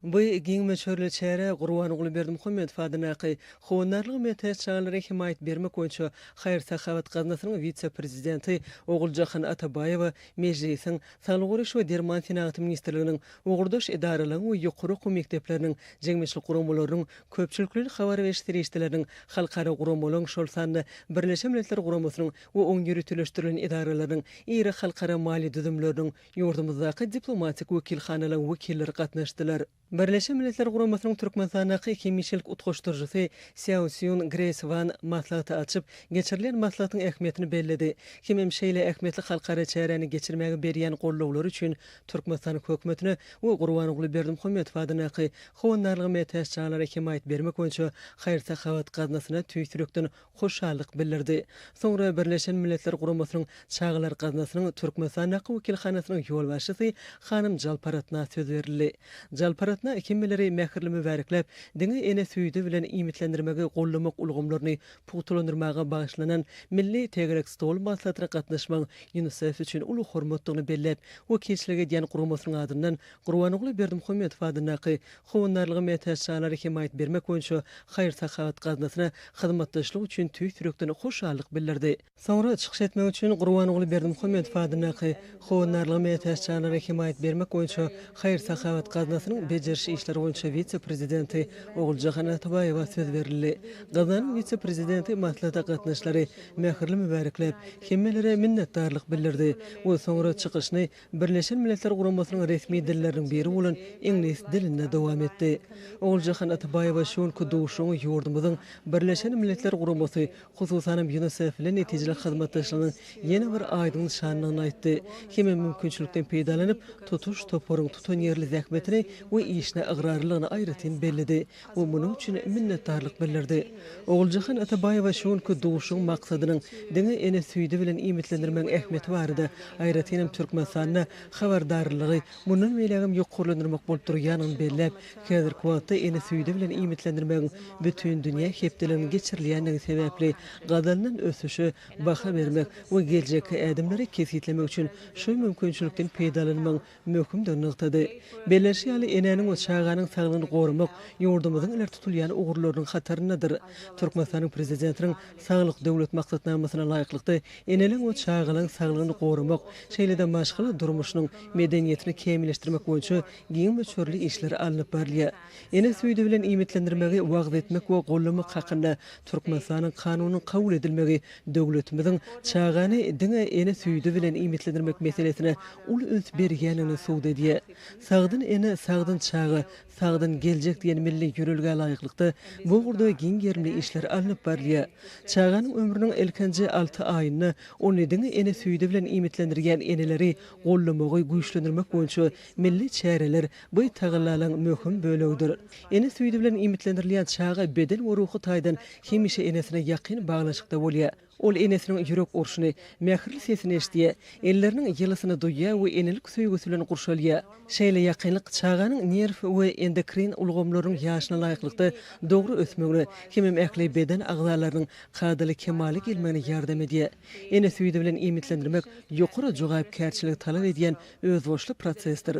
Bu giň meşhurly çäre Gurban Ulyberdi Muhammed Fadynaqy howunarlyg metes çağlary himayet bermek boýunça Haýry Sahabat gazinasynyň witse-prezidenti Oguljahan Atabaýew mejlisiň Saglyk we Derman Senaty ministrliginiň ugurdaş idaralaryň we ýokary okuw mekdepleriniň jeňmeçlik guramalarynyň köpçülikli habar berişdirişleriniň halkara guramalaryň şol sanly Birleşen Milletler Guramasynyň we oň ýürütüleşdirilen idaralarynyň iri halkara mali düzümleriniň ýurdumyzdaky diplomatik wekilhanalaryň wekilleri gatnaşdylar. Birleşen Milletler Guramasynyň Türkmenistanaky hemişilik utgaşdyrjysy Xiaoxun Grace Van maslahaty açyp, geçirilen maslahatyň ähmiýetini bellidi. Kimem şeýle ähmiýetli halkara çäreni geçirmäge berýän gollawlar üçin Türkmenistan hökümetine we Gurban Ulyberdi Muhammed Fadynaqy howunarlygy metes çağlary himayet bermek boýunça Haýry Sahabat gazinasyna tüýsürekden hoşallyk bildirdi. Soňra Birleşen Milletler Guramasynyň çağlar gazinasynyň Türkmenistanaky wekilhanasynyň ýolbaşçysy Hanym Jalparatna söz berildi. Jalparatna kimmeleri mähirli mübareklep, diňe ene süýdi bilen imitlendirmege gollamak ulgamlaryny putulandyrmaga bagyşlanan milli tegerek stol maslahatyna gatnaşmak UNICEF üçin uly hormatlygyny bellep, wekilçiligi diýen guramasynyň adyndan Gurban Ulyberdi Muhammed Fadynaqy howunarlygy metes çağlary himayet bermek boýunça Haýry Sahabat gazinasyna hyzmatdaşlyk üçin tüýsürekden hoşallyk bildirdi. Soňra çykyş etmek üçin Gurban Ulyberdi Muhammed Fadynaqy howunarlygy metes çağlary himayet bermek boýunça Haýry Sahabat gazinasynyň bejerişi işleri boýunça witse-prezidenti Oguljahan Atabaýewa söz berildi. Gazanın witse-prezidenti maslahata gatnaşlary mähirli mübareklep, hemmelere minnetdarlyk bildirdi. O soňra çykyşyny Birleşen Milletler Guramasynyň resmi dilleriniň biri bolan ingliz dilinde dowam etdi. Oguljahan Atabaýewa şonky dowuşuň ýurdumyzyň Birleşen Milletler Guramasy, hususan UNICEF bilen netijeli hyzmatdaşlygynyň ýene bir aýdyň şanyny aýtdy. Hemme mümkinçilikden peýdalanyp tutuş toporyň tutan ýerli zähmetini we işine agrarlygyny aýratyn bellidi. O munyň üçin minnetdarlyk bildirdi. Oguljahan Atabaýewa şonky dowuşuň maksadynyň diňe ene süýdi bilen imitlendirmek ähmiýeti barada aýratyn Türkmenistanyna habardarlygy munyň melegim ýokurlandyrmak bolup durýanyny bellep, häzir kwatda ene süýdi bilen imitlendirmek bütün dünýä hepdelen geçirilýänligi sebäpli gazanyň ösüşi baha bermek we geljekki ädimleri kesitlemek üçin şu mümkinçilikden peýdalanmak möhümdir nykdy. Belleşi ýaly enäniň we çağanyň saglygyny gorumak ýurdumyzyň iler tutulýan ugurlarynyň hataryndadyr. Türkmenistanyň prezidentiniň saglyk döwlet maksatnamasyna laýyklykda eneliň we çağanyň saglygyny gorumak, şeýle-de maşgala durmuşynyň medeniýetini kemilleşdirmek boýunça giň meçhurly işler alınıp barlýar. Ene süýdi bilen imitlendirmegi wagt etmek we gollamak hakynda Türkmenistanyň kanunyny kabul edilmegi döwletimiziň çağany diňe ene süýdi bilen imitlendirmek meselesine ul üns berýänini suwdedýär. Sagdyn ene sagdyn çağı, sagdyn geljek diýen milli ýürelge laýyklykda bu gurda giň ýerli işler alınıp barlýar. Çağanyň ömrüniň ilkinji 6 aýyny ony diňe ene süýdi bilen imitlendirgen eneleri gollamagy güýçlendirmek boýunça milli çäreler bu tagylaryň möhüm bölegdir. Ene süýdi bilen imitlendirilýän çağa beden we ruhy taýdan hemişe enesine ýakyn baglanşykda bolýar. Ol enesiniň ýürek urşuny, mähirli sesini eşdiýär, elleriniň ýylysyny duýýar we enelik söýgüsi bilen gurşalýar. Şeýle ýakynlyk çağanyň nerv we endokrin ulgamlarynyň ýaşyna laýyklykda dogry ösmegine, hemem ähli beden agzalarynyň gadyly kemaly gelmegine ýardam edýär. Ene süýdi bilen imitlendirmek ýokary jogapkärçilik talap edýän özboşly prosesdir.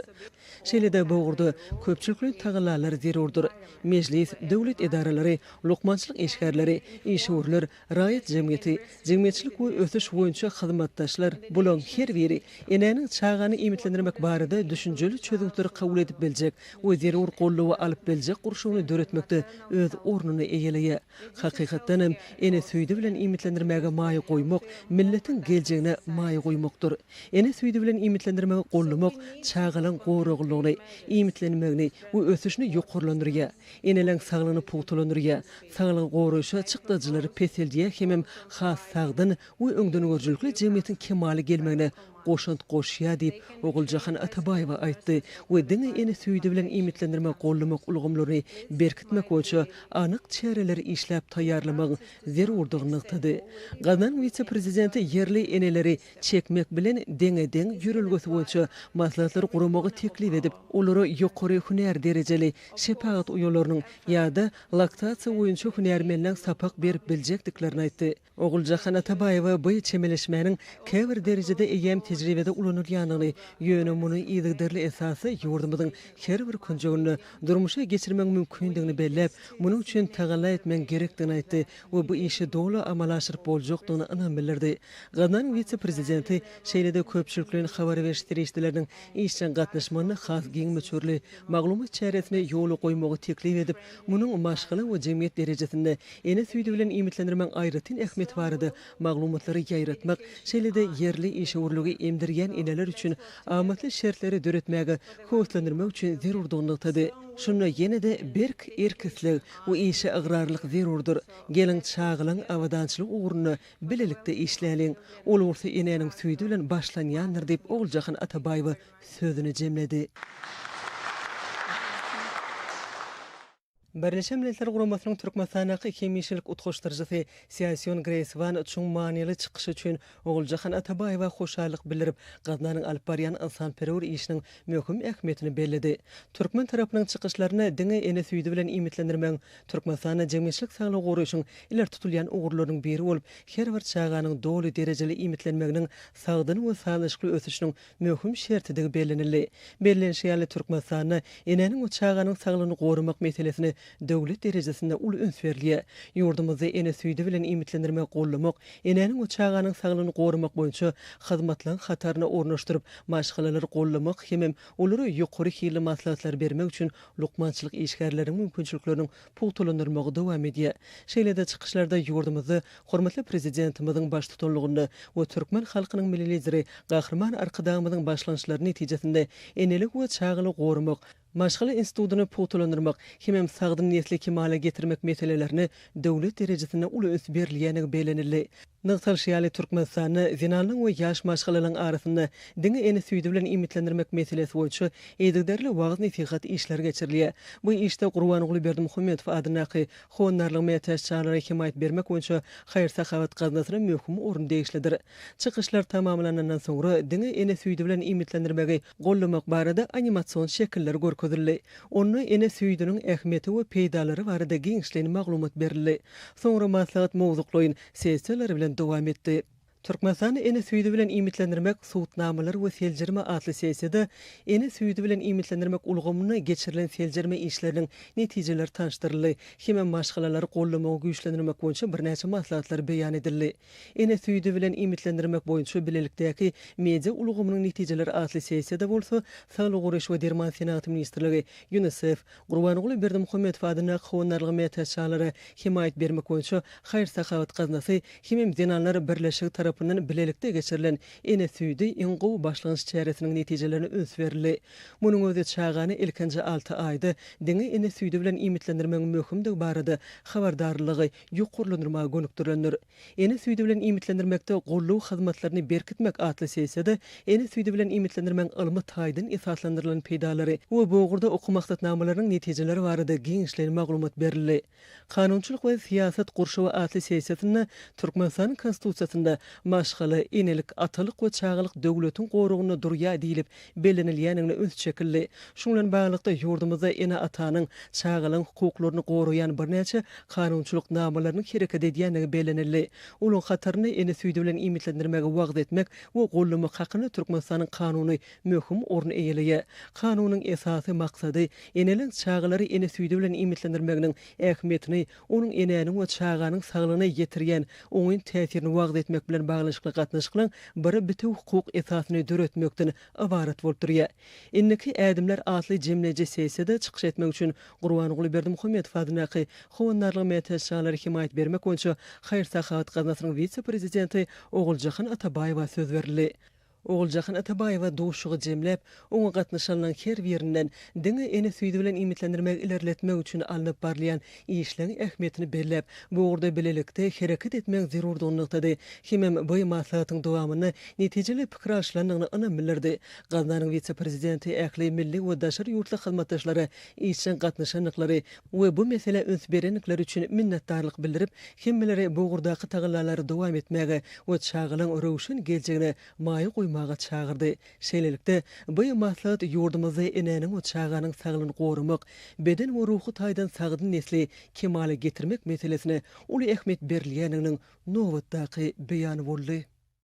Şeýle-de bu gurda köpçülikli tagylalar zerurdur. Mejlis, döwlet edaralary, lukmançylyk eşgärleri, işgörler, raýat jemgyýeti, jemgyýetçilik we ösüş boýunça hyzmatdaşlar bulan her biri enäniň çağany imitlendirmek barada düşünjeli çözümleri kabul edip biljek we zerur gollawy alyp biljek gurşugyny döretmekde öz ornuny eýeleýär. Hakykatdan hem ene süýdi bilen imitlendirmäge maýy goýmak milletiň geljegine maýy goýmakdyr. Ene süýdi bilen imitlendirmäge gollamak çağanyň goruglygyny, imitlenmegini we ösüşini ýokurlandyrýar. Eneleň saglygyny putulandyrýar. Saglygy goruşa çykdyjylary peseldýär hemem has sagdyn we öňden görjülükli jemgyýetiň kemaly gelmegine goşant goşýa diýip Oguljahan Atabaýewa aýtdy we diňe ene süýdi bilen imitlendirmek gollamak ulgamlaryny berkitmek boýunça anyk çäreler işläp taýýarlamak zerurdygyny aýtdy. Gazan witse-prezidenti ýerli eneleri çekmek bilen deňe-deň ýürelgesi boýunça maslahatlary guramagy teklip edip, olary ýokary hünär derejeli şepagat uýalarynyň ýa-da laktasiýa boýunça hünärmenliň sapak berip biljekdiklerini aýtdy. Oguljahan Atabaýewa bu çemeleşmäniň käbir derejede eýem tecrübede ulanılýanyny, ýöne muny ýygdyrly esasy ýurdumyzyň her bir künjegini durmuşa geçirmek mümkindigini bellep, munyň üçin tagalla etmek gerekdigini aýtdy we bu işi dogly amala aşyryp boljakdygyny ynam bildirdi. Ganaň vice-prezidenti şeýlede köpçüliklerin habar berişdirişleriniň işçen gatnaşmagyny has giň möçürli maglumat çäresine ýoly goýmagy teklip edip, munyň maşgaly we jemgyýet derejesinde ene süýdi bilen imitlendirmek aýratyn ähmiýeti barady. Maglumatlary ýaýratmak, şeýlede yerli iş urlugy emdirgen eneler üçin amatly şertleri döretmäge höwetlendirmek üçin zerurdygyny aýtdy. Şunu ýene-de berk erkislik we işe agrarlyk zerurdur. Geliň çağılaň awadançylyk uğruna bilelikde işläliň. Ol ursa eneniň süýdi bilen başlanýandyr diýip Oguljahan Atabaýew sözüni jemledi. Birleşen Milletler Guramasynyň Türkmenistanaky 2000-ýyllyk utgaşdyrjysy Siýasion Greisvan çuň manyly çykyşy üçin Oguljahan Atabaýewa hoşallyk bildirip, gaznanyň alyp barýan insanperwer işiniň möhüm ähmiýetini belledi. Türkmen tarapynyň çykyşlaryna diňe ene süýdi bilen imitlendirmek Türkmenistana jemgyýetçilik saglygy goraýşyň iler tutulýan ugurlaryň biri bolup, her bir çağanyň doly derejeli imitlenmeginiň sagdyň we sağlaşykly ösüşiniň möhüm şertidigi bellenildi. Bellenşýärli Türkmenistana eneniň o çağanyň saglygyny gorumak meselesini döwlet derejesinde ul üns berilýär. Ýurdumyzda ene süýdi bilen imitlendirmek gollamak, eneniň o çağanyň saglygyny gorumak boýunça hyzmatlaryň hataryna ornaşdyryp, maşgalary gollamak hemem olary ýokary hili maslahatlar bermek üçin lukmançylyk işgärläriniň mümkinçiliklerini pultolandyrmagy dowam edýär. Şeýlede çykyşlarda ýurdumyzda hormatly prezidentimiziň baş tutanlygyny we türkmen halkynyň milli lideri Gahrman Arkadamyzyň başlanýşlary netijesinde enelik we çağıly gorumak, maşgaly institutyny pultolandyrmak hemem sagdyn nesli kemale getirmek meselelerini döwlet derejesinde ul üns berilýänigi bellenildi. Nyktalşýaly Türkmenistany zinanyň we ýaş maşgalaryň arasynda diňe ene süýdi bilen imitlendirmek meselesi boýunça edilderli wagt nasihat işleri geçirilýär. Bu işte Gurban Uly Berdimuhammedow adynaky howunarlyk meýetçilere himayet bermek boýunça haýır-sahawat gaznasyna möhüm orun degişlidir. Çykyşlar tamamlanandan soňra diňe ene süýdi bilen imitlendirmegi gollamak barada animasiýon şekilleri görkezildi. Onu ene süýdüniň ähmiýeti we peýdalary barada giňişli maglumat berildi. Soňra maslahat mowzuklyň sesiýalary bilen dowam etdi. Türkmenistan ene süýdi bilen imitlendirmek suwutnamalar we seljirme atly sesiýede ene süýdi bilen imitlendirmek ulgamyna geçirilen seljirme işleriniň netijeleri tanışdyryldy. Hemem maşgalary gollamagy güýçlendirmek boýunça bir näçe maslahatlar beýan edildi. Ene süýdi bilen imitlendirmek boýunça bilelikdäki media ulgamynyň netijeleri atly sesiýede bolsa, Sağlyk Goraýş we Derman Senaty ministrligi, UNICEF, Gurban Uly Berdimuhammedow adynaky howunarlyk meýetçilere himayet bermek boýunça haýır-sahawat gaznasy hemem zinanlar birleşigi tarapyndan bilelikde geçirilen ene süýdi iň gowy başlanýyş çäresiniň netijelerini öns berildi. Munyň özi çağany ilkinji 6 aýda diňe ene süýdi bilen imitlendirmek möhümdigi barada habardarlygy ýokurlandyrmagy gönükdirenler. Ene süýdi bilen imitlendirmekde gollaw hyzmatlaryny berkitmek atly sesiýede ene süýdi bilen imitlendirmek ylmy taýdyn esaslandyrylan peýdalary we bogurda oku maksatnamalarynyň netijeleri barada giňişli maglumat berildi. Kanunçylyk we siýasat gurşuwy atly sesiýetinde Türkmenistan konstitusiýasynda maşgaly, enelik, atalyk we çağılyk döwletiň gorugyna durýa diýilip bellenilýänini öns çekildi. Şoň bilen baglykda ýurdumyzda ene atanyň çağılyň hukuklaryny goraýan bir näçe kanunçylyk namalaryny hereket edýänligi bellenildi. Olaň hataryny ene süýdi bilen imitlendirmegi wagt etmek we gollamak hakyny Türkmenistanyň kanuny möhüm orun eýelýär. Kanunyň esasy maksady eneliň çağılary ene süýdi bilen imitlendirmeginiň ähmiýetini, onuň eneniň we çağanyň saglygyna ýetirýän oňun täsirini wagt etmek bilen baglanşykly gatnaşyklaryň biri biti hukuk esasyny döretmekden ibaret bolup durýar. Inniki ädimler atly jemleje sesiýede çykyş etmek üçin Gurban Uly Berdimuhammedow adynaky howunarlyk meýetçilere himayet bermek boýunça haýır-sahawat gaznasynyň vice-prezidenti Oguljahan Atabaýewa söz berildi. Oguljahan Atabaýewa duşugy jemläp, oňa gatnaşanlaryň her birinden diňe ene süýdi bilen imitlendirmek ilerletmek üçin alınıp barlayan işleriň ähmiýetini belläp, bu urda bilelikde hereket etmek zerurdygyny aýtdy. Hemem bu maslahatyň dowamyny netijeli pikir alşylandygyny ynam bildirdi. Gaznanyň vice-prezidenti ähli milli we daşary ýurtly hyzmatdaşlary işçen gatnaşanlyklary we bu mesele öns berenlikler üçin minnetdarlyk bildirip, hemmeleri bu urdaky tagallary dowam etmäge we çağılyň röwşen geljegine maýy goýmaga çağırdy. Şeýlelikde bu maslahat ýurdumyzda eneniň we çağanyň saglygyny gorumak, beden we ruhy taýdan sagdyn nesli kemale getirmek meselesine uly ähmiýet berilýäniniň nowatdaky beýany boldy.